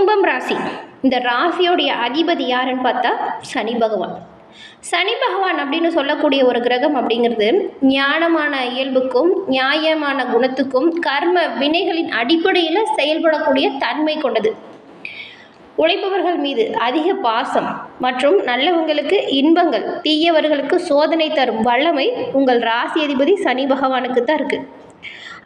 கும்பம் ராசி. இந்த ராசியோடைய அதிபதி யாருன்னு பார்த்தா சனி பகவான். சனி பகவான் அப்படின்னு சொல்லக்கூடிய ஒரு கிரகம் அப்படிங்கிறது ஞானமான இயல்புக்கும் நியாயமான குணத்துக்கும் கர்ம வினைகளின் அடிப்படையில் செயல்படக்கூடிய தன்மை கொண்டது. உழைப்பவர்கள் மீது அதிக பாசம் மற்றும் நல்லவங்களுக்கு இன்பங்கள், தீயவர்களுக்கு சோதனை தரும் வல்லமை உங்கள் ராசி அதிபதி சனி பகவானுக்கு தான் இருக்குது.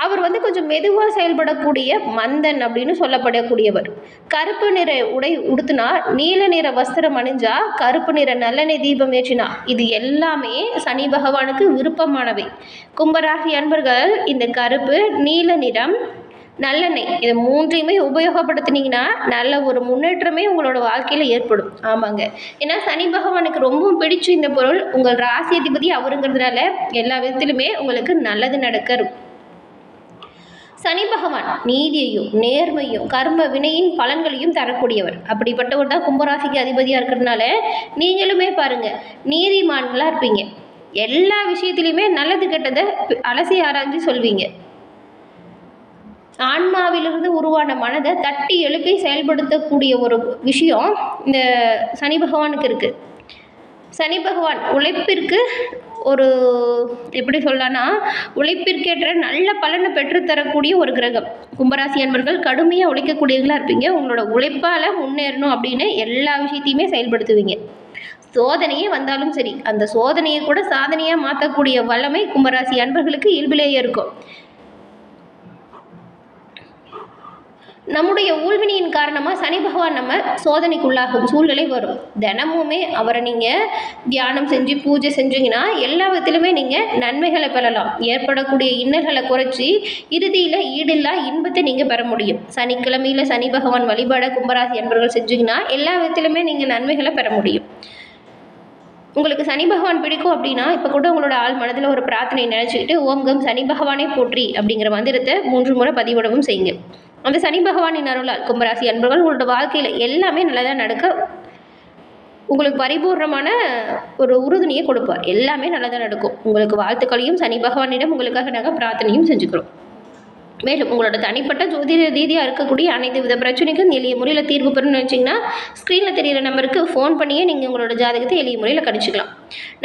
அவர் கொஞ்சம் மெதுவாக செயல்படக்கூடிய மந்தன் அப்படின்னு சொல்லப்படக்கூடியவர். கருப்பு நிற உடை உடுத்தினா, நீல நிற வஸ்திரம் அணிஞ்சா, கருப்பு நிற நல்லெண்ணெய் தீபம் ஏற்றினா, இது எல்லாமே சனி பகவானுக்கு விருப்பமானவை. கும்பராசி அன்பர்கள் இந்த கருப்பு, நீல நிறம், நல்லெண்ணெய் இது மூன்றையுமே உபயோகப்படுத்தினீங்கன்னா நல்ல ஒரு முன்னேற்றமே உங்களோட வாழ்க்கையில் ஏற்படும். ஆமாங்க, ஏன்னா சனி பகவானுக்கு ரொம்பவும் பிடிச்ச இந்த பொருள். உங்கள் ராசி அதிபதி அவருங்கிறதுனால எல்லா விதத்திலுமே உங்களுக்கு நல்லது நடக்கும். சனி பகவான் நீதியையும் நேர்மையும் கர்ம வினையின் பலன்களையும் தரக்கூடியவர். அப்படிப்பட்டவர் தான் கும்பராசிக்கு அதிபதியாக இருக்கிறதுனால நீங்களுமே பாருங்க, நீதிமான்களாக இருப்பீங்க. எல்லா விஷயத்திலையுமே நல்லது கெட்டதை அலசி ஆராய்ஞ்சு சொல்வீங்க. ஆன்மாவிலிருந்து உருவான மனதை தட்டி எழுப்பி செயல்படுத்தக்கூடிய ஒரு விஷயம் இந்த சனி பகவானுக்கு இருக்குது. சனி பகவான் உழைப்பிற்கு ஒரு எப்படி சொல்லலான்னா, உழைப்பிற்கேற்ற நல்ல பலனை பெற்றுத்தரக்கூடிய ஒரு கிரகம். கும்பராசி அன்பர்கள் கடுமையாக உழைக்கக்கூடியவர்களாக இருப்பீங்க. உங்களோட உழைப்பால் முன்னேறணும் அப்படின்னு எல்லா விஷயத்தையுமே செயல்படுத்துவீங்க. சோதனையே வந்தாலும் சரி, அந்த சோதனையை கூட சாதனையாக மாற்றக்கூடிய வல்லமை கும்பராசி அன்பர்களுக்கு இயல்பிலேயே இருக்கும். நம்முடைய ஊழ்வினியின் காரணமாக சனி பகவான் நம்ம சோதனைக்குள்ளாகும் சூழ்நிலை வரும். தினமுமே அவரை நீங்கள் தியானம் செஞ்சு பூஜை செஞ்சீங்கன்னா எல்லா விதத்திலுமே நீங்கள் நன்மைகளை பெறலாம். ஏற்படக்கூடிய இன்னல்களை குறைச்சி இறுதியில் ஈடில்லா இன்பத்தை நீங்கள் பெற முடியும். சனிக்கிழமையில் சனி பகவான் வழிபாட கும்பராசி அன்பர்கள் செஞ்சீங்கன்னா எல்லா விதத்திலுமே நீங்கள் நன்மைகளை பெற முடியும். உங்களுக்கு சனி பகவான் பிடிக்கும் அப்படின்னா இப்போ கூட உங்களோட ஆள் மனதில் ஒரு பிரார்த்தனை நினச்சிக்கிட்டு ஓம் சனி பகவானே போற்றி அப்படிங்கிற மந்திரத்தை 3 முறை பதிவிடவும் செய்யுங்க. அந்த சனி பகவானின் அருளால் கும்பராசி அன்பர்கள் உங்களோட வாழ்க்கையில் எல்லாமே நல்லதாக நடக்க உங்களுக்கு பரிபூர்ணமான ஒரு உறுதுணையை கொடுப்பார். எல்லாமே நல்லதாக நடக்கும். உங்களுக்கு வாழ்த்துக்களையும் சனி பகவானிடம் உங்களுக்காக நாங்கள் பிரார்த்தனையும் செஞ்சுக்கிறோம். மேலும் உங்களோட தனிப்பட்ட ஜோதிட ரீதியாக இருக்கக்கூடிய அனைத்து வித பிரச்சனைக்கும் எளிய முறையில் தீர்வு பெறணும்னு நினச்சிங்கன்னா ஸ்க்ரீனில் தெரிகிற நம்பருக்கு ஃபோன் பண்ணியே நீங்கள் உங்களோட ஜாதகத்தை எளிய முறையில் கணிச்சிக்கலாம்.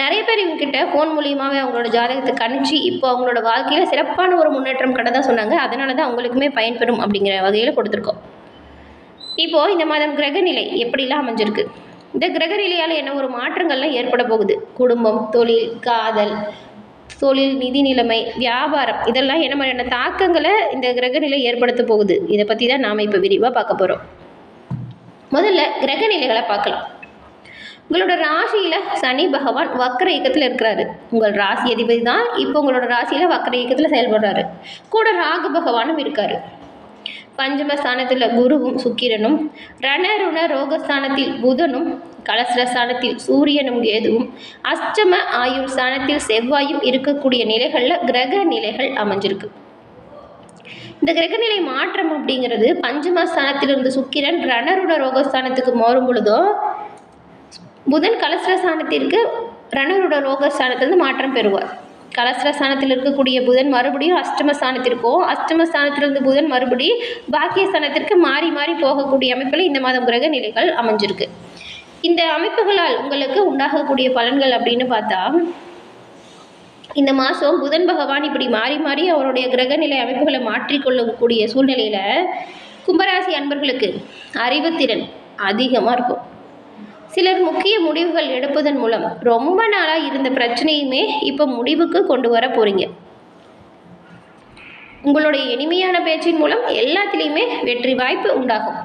நிறைய பேர் இவங்ககிட்ட ஃபோன் மூலியமாகவே அவங்களோட ஜாதகத்தை கணிச்சு இப்போ அவங்களோட வாழ்க்கையில் சிறப்பான ஒரு முன்னேற்றம் கடதான் சொன்னாங்க. அதனால தான் அவங்களுக்குமே பயன்பெறும் அப்படிங்கிற வகையில் கொடுத்துருக்கோம். இப்போது இந்த மாதம் கிரகநிலை எப்படிலாம் அமைஞ்சிருக்கு, இந்த கிரகநிலையால் என்ன ஒரு மாற்றங்கள்லாம் ஏற்பட போகுது, குடும்பம், தொழில், காதல், தொழில், நிதி நிலைமை, வியாபாரம் இதெல்லாம் என்ன மாதிரியான தாக்கங்களை இந்த கிரகநிலை ஏற்படுத்த போகுது, இதை பற்றி தான் நாம் இப்போ விரிவாக பார்க்க போகிறோம். முதல்ல கிரகநிலைகளை பார்க்கலாம். உங்களோட ராசியில் சனி பகவான் வக்ர இயக்கத்தில் இருக்கிறாரு. உங்கள் ராசி அதிபதி தான் இப்போ உங்களோட ராசியில் வக்ர இயக்கத்தில் செயல்படுறாரு. கூட ராகு பகவானும் இருக்காரு. பஞ்சமஸ்தானத்தில் குருவும் சுக்கிரனும், ரணருண ரோகஸ்தானத்தில் புதனும், கலஸ்ரஸ்தானத்தில் சூரியனும் கேதுவும், அஷ்டம ஆயுள் ஸ்தானத்தில் செவ்வாயும் இருக்கக்கூடிய நிலைகளில் கிரக நிலைகள் அமைஞ்சிருக்கு. இந்த கிரகநிலை மாற்றம் அப்படிங்கிறது பஞ்சமஸ்தானத்திலிருந்து சுக்கிரன் ரணருண ரோகஸ்தானத்துக்கு மாறும் பொழுதோ, புதன் கலஸ்ரஸ்தானத்திற்கு ரணருண ரோகஸ்தானத்திலிருந்து மாற்றம் பெறுவார். கலஸ்ரஸ்தானத்தில் இருக்கக்கூடிய புதன் மறுபடியும் அஷ்டமஸ்தானத்திற்கும், அஷ்டமஸ்தானத்திலிருந்து புதன் மறுபடியும் பாக்கியஸ்தானத்திற்கு மாறி மாறி போகக்கூடிய அமைப்பில் இந்த மாதம் கிரக நிலைகள் அமைஞ்சிருக்கு. இந்த அமைப்புகளால் உங்களுக்கு உண்டாகக்கூடிய பலன்கள் அப்படின்னு பார்த்தா, இந்த மாதம் புதன் பகவான் இப்படி மாறி மாறி அவருடைய கிரகநிலை அமைப்புகளை மாற்றிக்கொள்ளக்கூடிய சூழ்நிலையில் கும்பராசி அன்பர்களுக்கு அறிவுத்திறன் அதிகமாக இருக்கும். சிலர் முக்கிய முடிவுகள் எடுப்பதன் மூலம் ரொம்ப நாளாக இருந்த பிரச்சனையுமே இப்போ முடிவுக்கு கொண்டு வர போகிறீங்க. உங்களுடைய இனிமையான பேச்சின் மூலம் எல்லாத்துலேயுமே வெற்றி வாய்ப்பு உண்டாகும்.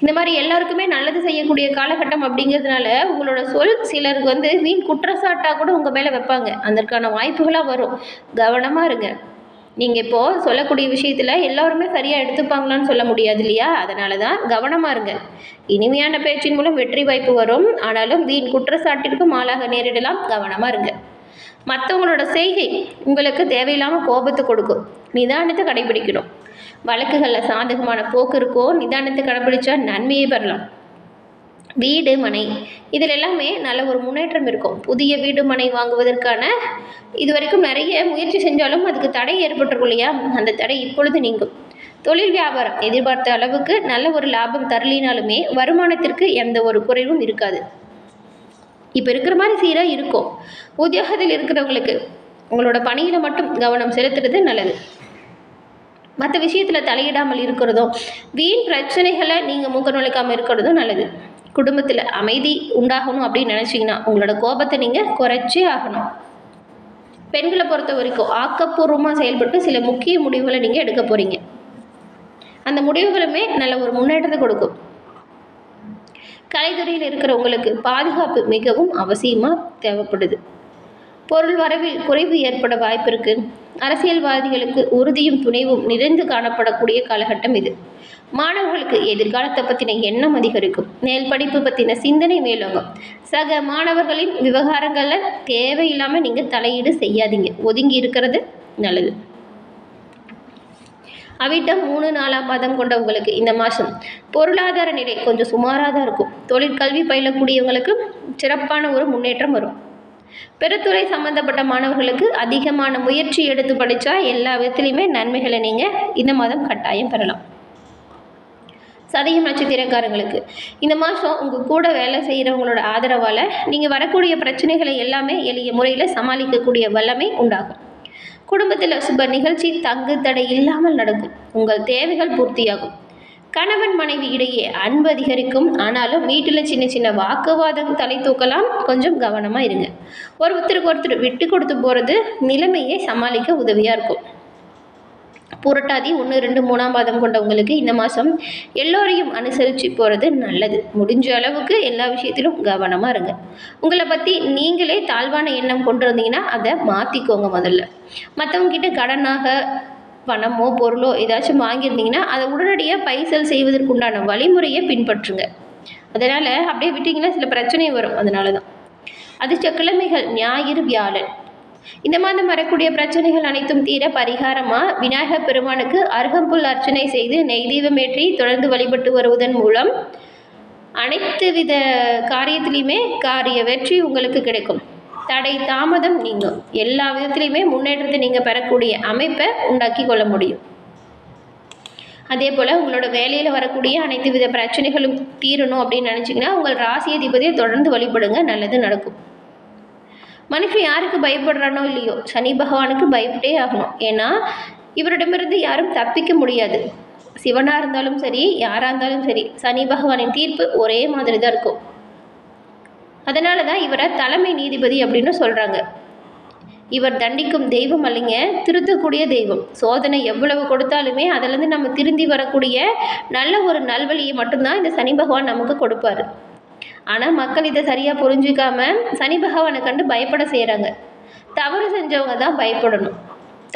இந்த மாதிரி எல்லாருக்குமே நல்லது செய்யக்கூடிய காலகட்டம் அப்படிங்கிறதுனால உங்களோட சொல் சிலருக்கு வீண் குற்றச்சாட்டாக கூட உங்கள் மேலே வைப்பாங்க. அதற்கான வாய்ப்புகளாக வரும். கவனமாக இருங்க. நீங்கள் இப்போது சொல்லக்கூடிய விஷயத்தில் எல்லோருமே சரியாக எடுத்துப்பாங்களான்னு சொல்ல முடியாது இல்லையா? அதனால தான் கவனமாக இருங்க. இனிமையான பேச்சின் மூலம் வெற்றி வாய்ப்பு வரும். ஆனாலும் வீண் குற்றச்சாட்டிற்கும் ஆளாக நேரிடலாம். கவனமாக இருங்க. மற்றவங்களோட செய்கை உங்களுக்கு தேவையில்லாமல் கோபத்தை கொடுக்கும். நிதானத்தை கடைபிடிக்கணும். வழக்குகளில் சாதகமான போக்கு இருக்கோ, நிதானத்தை கடைபிடிச்சா நன்மையை பெறலாம். வீடு மனை இதில் எல்லாமே நல்ல ஒரு முன்னேற்றம் இருக்கும். புதிய வீடு மனை வாங்குவதற்கான இது வரைக்கும் நிறைய முயற்சி செஞ்சாலும் அதுக்கு தடை ஏற்பட்டிருக்கும் இல்லையா? அந்த தடை இப்பொழுது நீங்கும். தொழில் வியாபாரம் எதிர்பார்த்த அளவுக்கு நல்ல ஒரு லாபம் தரலினாலுமே வருமானத்திற்கு எந்த ஒரு குறைவும் இருக்காது. இப்போ இருக்கிற மாதிரி சீராக இருக்கும். உத்தியோகத்தில் இருக்கிறவங்களுக்கு உங்களோட பணியில் மட்டும் கவனம் செலுத்துறது நல்லது. மற்ற விஷயத்தில் தலையிடாமல் இருக்கிறதும் வீண் பிரச்சனைகளை நீங்கள் மூக்க நுழைக்காமல் இருக்கிறதும் நல்லது. குடும்பத்தில் அமைதி உண்டாகணும் அப்படின்னு நினச்சிங்கன்னா உங்களோட கோபத்தை நீங்கள் குறைச்சே ஆகணும். பெண்களை பொறுத்த வரைக்கும் ஆக்கப்பூர்வமாக செயல்பட்டு சில முக்கிய முடிவுகளை நீங்கள் எடுக்க போகிறீங்க. அந்த முடிவுகளுமே நல்ல ஒரு முன்னேற்றத்தை கொடுக்கும். கலைத்துறையில் இருக்கிறவங்களுக்கு பாதுகாப்பு மிகவும் அவசியமாக தேவைப்படுது. பொருள் வரவில் குறைவு ஏற்பட வாய்ப்பு இருக்கு. அரசியல்வாதிகளுக்கு உறுதியும் துணைவும் நிறைந்து காணப்படக்கூடிய காலகட்டம் இது. மாணவர்களுக்கு எதிர்காலத்தை பற்றின எண்ணம் அதிகரிக்கும். மேல் படிப்பு பற்றின சிந்தனை மேலோங்கும். சக மாணவர்களின் விவகாரங்களில் தேவையில்லாமல் நீங்கள் தலையீடு செய்யாதீங்க, ஒதுங்கி இருக்கிறது நல்லது. அவிட்டம் 3-4 பாதம் கொண்டவங்களுக்கு இந்த மாதம் பொருளாதார நிலை கொஞ்சம் சுமாராக தான் இருக்கும். தொழிற்கல்வி பயிலக்கூடியவங்களுக்கு சிறப்பான ஒரு முன்னேற்றம் வரும். பெருத்துறை சம்பந்தப்பட்ட மாணவர்களுக்கு அதிகமான முயற்சி எடுத்து படித்தா எல்லா விதத்துலையுமே நன்மைகளை நீங்கள் இந்த மாதம் கட்டாயம் பெறலாம். சதயம் நட்சத்திரக்காரங்களுக்கு இந்த மாதம் உங்கள் கூட வேலை செய்கிறவங்களோட ஆதரவால் நீங்கள் வரக்கூடிய பிரச்சனைகளை எல்லாமே எளிய முறையில் சமாளிக்கக்கூடிய வல்லமை உண்டாகும். குடும்பத்தில் சுப நிகழ்ச்சி தங்கு தடை இல்லாமல் நடக்கும். உங்கள் தேவைகள் பூர்த்தியாகும். கணவன் மனைவி இடையே அன்பு அதிகரிக்கும். ஆனாலும் வீட்டில் சின்ன சின்ன வாக்குவாதம் தலை தூக்கலாம். கொஞ்சம் கவனமாக இருங்க. ஒருத்தருக்கு ஒருத்தர் விட்டு கொடுத்து போகிறது நிலைமையை சமாளிக்க உதவியாக இருக்கும். புரட்டாதி 1, 2, 3 பாதம் கொண்டவங்களுக்கு இந்த மாதம் எல்லோரையும் அனுசரித்து போகிறது நல்லது. முடிஞ்ச அளவுக்கு எல்லா விஷயத்திலும் கவனமாக இருங்க. உங்களை பற்றி நீங்களே தாழ்வான எண்ணம் கொண்டு வந்தீங்கன்னா அதை மாற்றிக்கோங்க. முதல்ல மற்றவங்ககிட்ட கடனாக பணமோ பொருளோ ஏதாச்சும் வாங்கியிருந்தீங்கன்னா அதை உடனடியாக பைசல் செய்வதற்குண்டான வழிமுறையை பின்பற்றுங்க. அதனால் அப்படியே விட்டிங்கன்னா சில பிரச்சனை வரும். அதனால தான் அதிர்ஷ்ட கிழமைகள் ஞாயிறு, வியாழன். இந்த மாதம் வரக்கூடிய பிரச்சனைகள் அனைத்தும் தீர பரிகாரமாக விநாயகர் பெருமானுக்கு அருகம்புல் அர்ச்சனை செய்து நெய் தீபமேற்றி தொடர்ந்து வழிபட்டு வருவதன் மூலம் அனைத்து வித காரியத்திலையுமே காரிய வெற்றி உங்களுக்கு கிடைக்கும். தடை தாமதம் நீங்கும். எல்லா விதத்திலையுமே முன்னேற்றத்தை நீங்கள் பெறக்கூடிய அமைப்பை உண்டாக்கி கொள்ள முடியும். அதே போல் உங்களோட வேலையில் வரக்கூடிய அனைத்து வித பிரச்சனைகளும் தீரணும் அப்படின்னு நினச்சிங்கன்னா உங்கள் ராசி அதிபதியை தொடர்ந்து வழிபடுங்க, நல்லது நடக்கும். மனுஷன் யாருக்கு பயப்படுறானோ இல்லையோ சனி பகவானுக்கு பயப்பட்டே ஆகணும். ஏன்னா இவரிடமிருந்து யாரும் தப்பிக்க முடியாது. சிவனாக இருந்தாலும் சரி, யாராக இருந்தாலும் சரி, சனி பகவானின் தீர்ப்பு ஒரே மாதிரி தான் இருக்கும். அதனால தான் இவரை தலைமை நீதிபதி அப்படின்னு சொல்கிறாங்க. இவர் தண்டிக்கும் தெய்வம் அல்லைங்க, திருத்தக்கூடிய தெய்வம். சோதனை எவ்வளவு கொடுத்தாலுமே அதிலேருந்து நம்ம திருந்தி வரக்கூடிய நல்ல ஒரு நல்வழியை மட்டும்தான் இந்த சனி பகவான் நமக்கு கொடுப்பாரு. ஆனால் மக்கள் இதை சரியாக புரிஞ்சிக்காம சனி பகவானை கண்டு பயப்பட செய்கிறாங்க. தவறு செஞ்சவங்க தான் பயப்படணும்.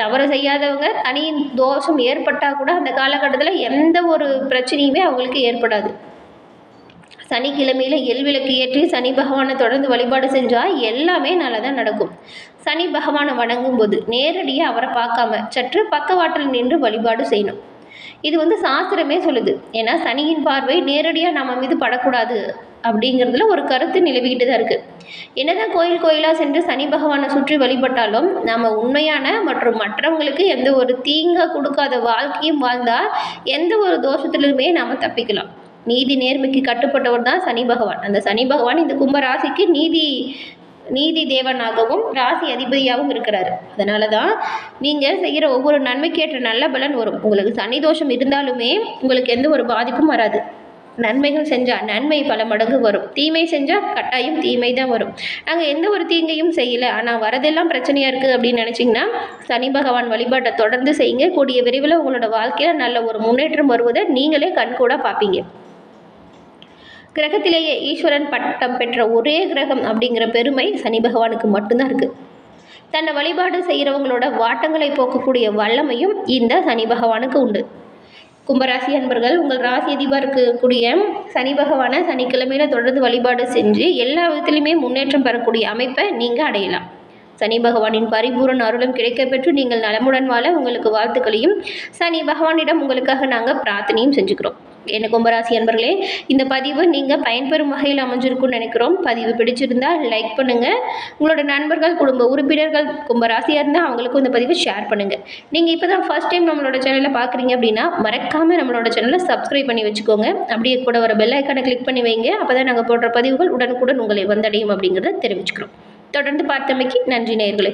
தவறு செய்யாதவங்க தனியின் தோஷம் ஏற்பட்டால் கூட அந்த காலகட்டத்தில் எந்த ஒரு பிரச்சனையுமே அவங்களுக்கு ஏற்படாது. சனிக்கிழமையில் எல்விளக்கு ஏற்றி சனி பகவானை தொடர்ந்து வழிபாடு செஞ்சால் எல்லாமே நல்லா தான் நடக்கும். சனி பகவானை வணங்கும் போது நேரடியாக அவரை பார்க்காம சற்று பக்கவாட்டில் நின்று வழிபாடு செய்யணும். இது சாஸ்திரமே சொல்லுது. ஏன்னா சனியின் பார்வை நேரடியாக நம்ம மீது படக்கூடாது அப்படிங்கிறதுல ஒரு கருத்து நிலவிக்கிட்டு தான் இருக்குது. என்னதான் கோயில் கோயிலாக சென்று சனி பகவானை சுற்றி வழிபட்டாலும் நம்ம உண்மையான மற்றும் மற்றவங்களுக்கு எந்த ஒரு தீங்காக கொடுக்காத வாழ்க்கையும் வாழ்ந்தால் எந்த ஒரு தோஷத்திலுமே நாம் தப்பிக்கலாம். நீதி நேர்மைக்கு கட்டுப்பட்டவர் தான் சனி பகவான். அந்த சனி பகவான் இந்த கும்ப ராசிக்கு நீதி தேவனாகவும் ராசி அதிபதியாகவும் இருக்கிறாரு. அதனால தான் நீங்கள் செய்கிற ஒவ்வொரு நன்மைக்கேற்ற நல்ல பலன் வரும். உங்களுக்கு சனி தோஷம் இருந்தாலுமே உங்களுக்கு எந்த ஒரு பாதிப்பும் வராது. நன்மைகள் செஞ்சால் நன்மை பல மடங்கு வரும். தீமை செஞ்சால் கட்டாயம் தீமை தான் வரும். நாங்கள் எந்த ஒரு தீங்கையும் செய்யலை, ஆனால் வரதெல்லாம் பிரச்சனையாக இருக்குது அப்படின்னு நினச்சிங்கன்னா சனி பகவான் வழிபாட்டை தொடர்ந்து செய்யுங்க. கூடிய விரைவில் உங்களோட வாழ்க்கையில் நல்ல ஒரு முன்னேற்றம் வருவதை நீங்களே கண்கூட பார்ப்பீங்க. கிரகத்திலேயே ஈஸ்வரன் பட்டம் பெற்ற ஒரே கிரகம் அப்படிங்கிற பெருமை சனி பகவானுக்கு மட்டும்தான் இருக்குது. தன்னை வழிபாடு செய்கிறவங்களோட வாட்டங்களை போக்கக்கூடிய வல்லமையும் இந்த சனி பகவானுக்கு உண்டு. கும்பராசி அன்பர்கள், உங்கள் ராசி அதிபர் இருக்கக்கூடிய சனி பகவானை சனிக்கிழமையில் தொடர்ந்து வழிபாடு செஞ்சு எல்லா விதத்திலையுமே முன்னேற்றம் பெறக்கூடிய அமைப்பை நீங்கள் அடையலாம். சனி பகவானின் பரிபூரண அருளும் கிடைக்கப்பெற்று நீங்கள் நலமுடன் வாழ உங்களுக்கு வாழ்த்துக்களையும் சனி பகவானிடம் உங்களுக்காக நாங்கள் பிரார்த்தனையும் செஞ்சுக்கிறோம். என்ன கும்பராசி அன்பர்களே, இந்த பதிவு நீங்கள் பயன்பெறும் வகையில் அமைஞ்சிருக்கும்னு நினைக்கிறோம். பதிவு பிடிச்சிருந்தால் லைக் பண்ணுங்கள். உங்களோட நண்பர்கள், குடும்ப உறுப்பினர்கள் கும்பராசியாக இருந்தால் அவங்களுக்கும் இந்த பதிவை ஷேர் பண்ணுங்கள். நீங்கள் இப்போ தான் ஃபர்ஸ்ட் டைம் நம்மளோட சேனலை பார்க்குறீங்க அப்படின்னா மறக்காமல் நம்மளோட சேனலை சப்ஸ்கிரைப் பண்ணி வச்சுக்கோங்க. அப்படியே கூட வர பெல் ஐக்கானை கிளிக் பண்ணி வைங்க. அப்போ தான் நாங்கள் போடுற பதிவுகள் உடனுக்குடன் உங்களை வந்தடையும் அப்படிங்கிறத தெரிவிச்சுக்கிறோம். தொடர்ந்து பார்த்தமைக்கு நன்றி நேயர்களே.